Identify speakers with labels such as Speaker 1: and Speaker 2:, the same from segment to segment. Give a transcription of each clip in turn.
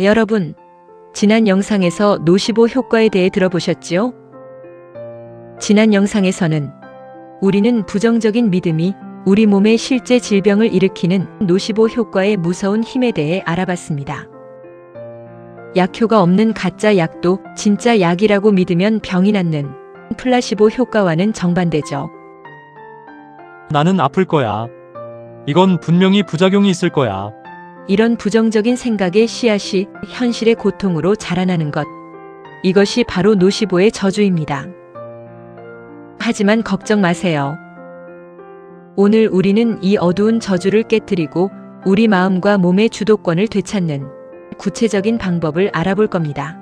Speaker 1: 여러분, 지난 영상에서 노시보 효과에 대해 들어보셨지요? 지난 영상에서는 우리는 부정적인 믿음이 우리 몸에 실제 질병을 일으키는 노시보 효과의 무서운 힘에 대해 알아봤습니다. 약효가 없는 가짜 약도 진짜 약이라고 믿으면 병이 낫는 플라시보 효과와는 정반대죠.
Speaker 2: 나는 아플 거야. 이건 분명히 부작용이 있을 거야.
Speaker 1: 이런 부정적인 생각의 씨앗이 현실의 고통으로 자라나는 것. 이것이 바로 노시보의 저주입니다. 하지만 걱정 마세요. 오늘 우리는 이 어두운 저주를 깨뜨리고 우리 마음과 몸의 주도권을 되찾는 구체적인 방법을 알아볼 겁니다.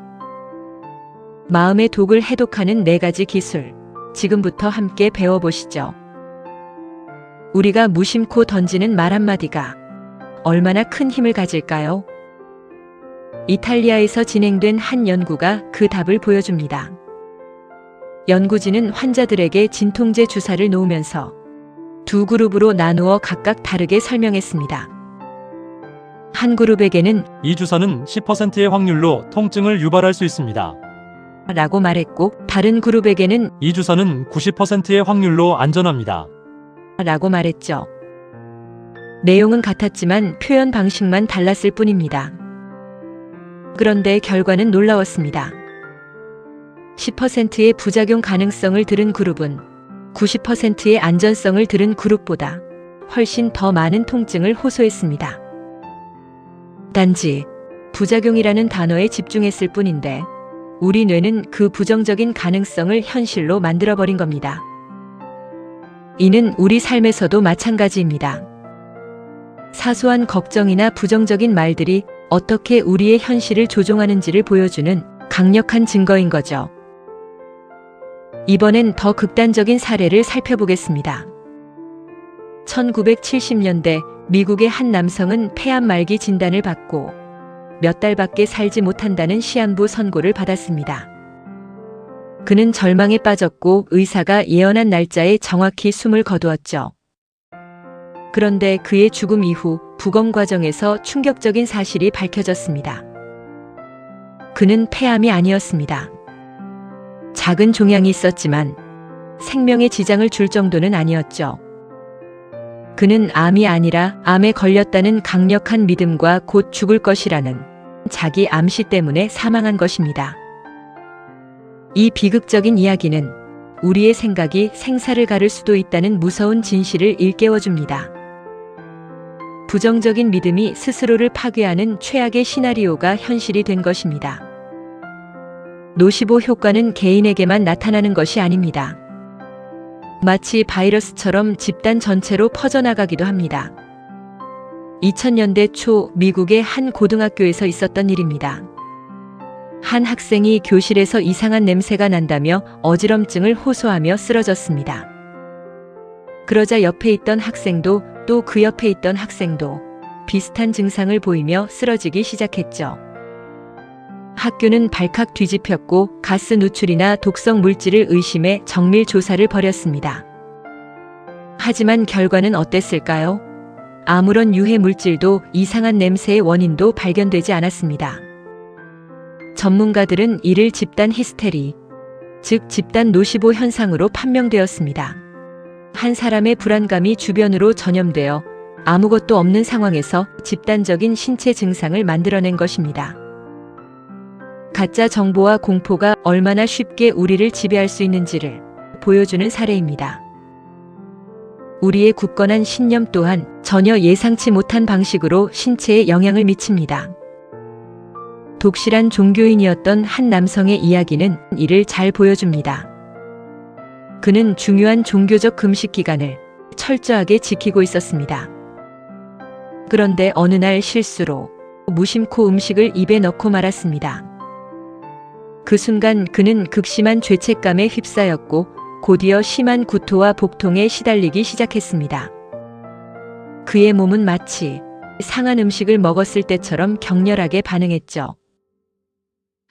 Speaker 1: 마음의 독을 해독하는 4가지 기술. 지금부터 함께 배워보시죠. 우리가 무심코 던지는 말 한마디가 얼마나 큰 힘을 가질까요? 이탈리아에서 진행된 한 연구가 그 답을 보여줍니다. 연구진은 환자들에게 진통제 주사를 놓으면서 2그룹으로 나누어 각각 다르게 설명했습니다. 한 그룹에게는
Speaker 2: 이 주사는 10%의 확률로 통증을 유발할 수 있습니다.
Speaker 1: 라고 말했고, 다른 그룹에게는
Speaker 2: 이 주사는 90%의 확률로 안전합니다.
Speaker 1: 라고 말했죠. 내용은 같았지만 표현 방식만 달랐을 뿐입니다. 그런데 결과는 놀라웠습니다. 10%의 부작용 가능성을 들은 그룹은 90%의 안전성을 들은 그룹보다 훨씬 더 많은 통증을 호소했습니다. 단지 부작용이라는 단어에 집중했을 뿐인데 우리 뇌는 그 부정적인 가능성을 현실로 만들어버린 겁니다. 이는 우리 삶에서도 마찬가지입니다. 사소한 걱정이나 부정적인 말들이 어떻게 우리의 현실을 조종하는지를 보여주는 강력한 증거인 거죠. 이번엔 더 극단적인 사례를 살펴보겠습니다. 1970년대 미국의 한 남성은 폐암 말기 진단을 받고 몇 달밖에 살지 못한다는 시한부 선고를 받았습니다. 그는 절망에 빠졌고 의사가 예언한 날짜에 정확히 숨을 거두었죠. 그런데 그의 죽음 이후 부검 과정에서 충격적인 사실이 밝혀졌습니다. 그는 폐암이 아니었습니다. 작은 종양이 있었지만 생명에 지장을 줄 정도는 아니었죠. 그는 암이 아니라 암에 걸렸다는 강력한 믿음과 곧 죽을 것이라는 자기 암시 때문에 사망한 것입니다. 이 비극적인 이야기는 우리의 생각이 생사를 가를 수도 있다는 무서운 진실을 일깨워줍니다. 부정적인 믿음이 스스로를 파괴하는 최악의 시나리오가 현실이 된 것입니다. 노시보 효과는 개인에게만 나타나는 것이 아닙니다. 마치 바이러스처럼 집단 전체로 퍼져나가기도 합니다. 2000년대 초 미국의 한 고등학교에서 있었던 일입니다. 한 학생이 교실에서 이상한 냄새가 난다며 어지럼증을 호소하며 쓰러졌습니다. 그러자 옆에 있던 학생도 또 그 옆에 있던 학생도 비슷한 증상을 보이며 쓰러지기 시작했죠. 학교는 발칵 뒤집혔고 가스 누출이나 독성 물질을 의심해 정밀 조사를 벌였습니다. 하지만 결과는 어땠을까요? 아무런 유해 물질도 이상한 냄새의 원인도 발견되지 않았습니다. 전문가들은 이를 집단 히스테리, 즉 집단 노시보 현상으로 판명되었습니다. 한 사람의 불안감이 주변으로 전염되어 아무것도 없는 상황에서 집단적인 신체 증상을 만들어낸 것입니다. 가짜 정보와 공포가 얼마나 쉽게 우리를 지배할 수 있는지를 보여주는 사례입니다. 우리의 굳건한 신념 또한 전혀 예상치 못한 방식으로 신체에 영향을 미칩니다. 독실한 종교인이었던 한 남성의 이야기는 이를 잘 보여줍니다. 그는 중요한 종교적 금식 기간을 철저하게 지키고 있었습니다. 그런데 어느 날 실수로 무심코 음식을 입에 넣고 말았습니다. 그 순간 그는 극심한 죄책감에 휩싸였고 곧이어 심한 구토와 복통에 시달리기 시작했습니다. 그의 몸은 마치 상한 음식을 먹었을 때처럼 격렬하게 반응했죠.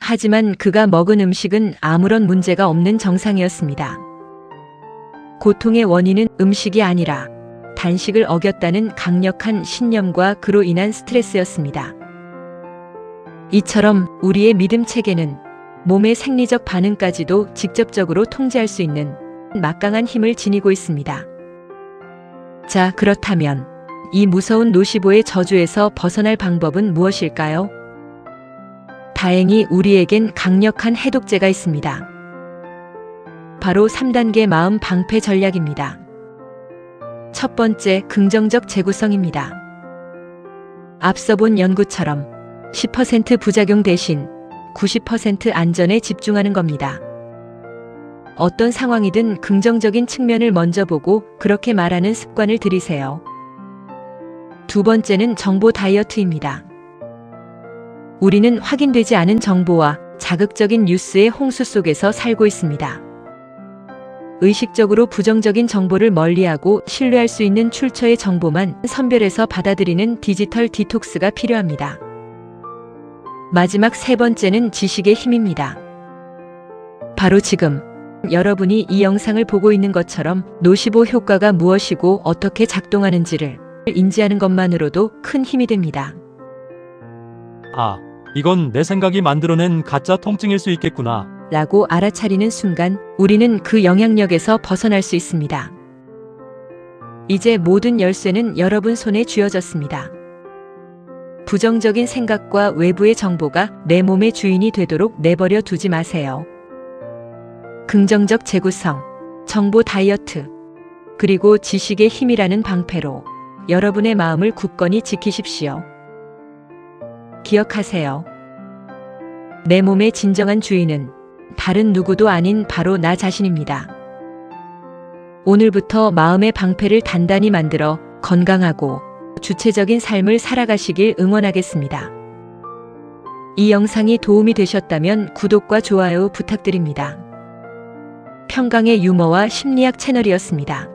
Speaker 1: 하지만 그가 먹은 음식은 아무런 문제가 없는 정상이었습니다. 고통의 원인은 음식이 아니라 단식을 어겼다는 강력한 신념과 그로 인한 스트레스였습니다. 이처럼 우리의 믿음 체계는 몸의 생리적 반응까지도 직접적으로 통제할 수 있는 막강한 힘을 지니고 있습니다. 자, 그렇다면 이 무서운 노시보의 저주에서 벗어날 방법은 무엇일까요? 다행히 우리에겐 강력한 해독제가 있습니다. 바로 3단계 마음 방패 전략입니다. 첫 번째, 긍정적 재구성입니다. 앞서 본 연구처럼 10% 부작용 대신 90% 안전에 집중하는 겁니다. 어떤 상황이든 긍정적인 측면을 먼저 보고 그렇게 말하는 습관을 들이세요. 두 번째는 정보 다이어트입니다. 우리는 확인되지 않은 정보와 자극적인 뉴스의 홍수 속에서 살고 있습니다. 의식적으로 부정적인 정보를 멀리하고 신뢰할 수 있는 출처의 정보만 선별해서 받아들이는 디지털 디톡스가 필요합니다. 마지막 세 번째는 지식의 힘입니다. 바로 지금 여러분이 이 영상을 보고 있는 것처럼 노시보 효과가 무엇이고 어떻게 작동하는지를 인지하는 것만으로도 큰 힘이 됩니다.
Speaker 2: 아, 이건 내 생각이 만들어낸 가짜 통증일 수 있겠구나.
Speaker 1: 라고 알아차리는 순간 우리는 그 영향력에서 벗어날 수 있습니다. 이제 모든 열쇠는 여러분 손에 쥐어졌습니다. 부정적인 생각과 외부의 정보가 내 몸의 주인이 되도록 내버려 두지 마세요. 긍정적 재구성, 정보 다이어트, 그리고 지식의 힘이라는 방패로 여러분의 마음을 굳건히 지키십시오. 기억하세요. 내 몸의 진정한 주인은 다른 누구도 아닌 바로 나 자신입니다. 오늘부터 마음의 방패를 단단히 만들어 건강하고 주체적인 삶을 살아가시길 응원하겠습니다. 이 영상이 도움이 되셨다면 구독과 좋아요 부탁드립니다. 평강의 유머와 심리학 채널이었습니다.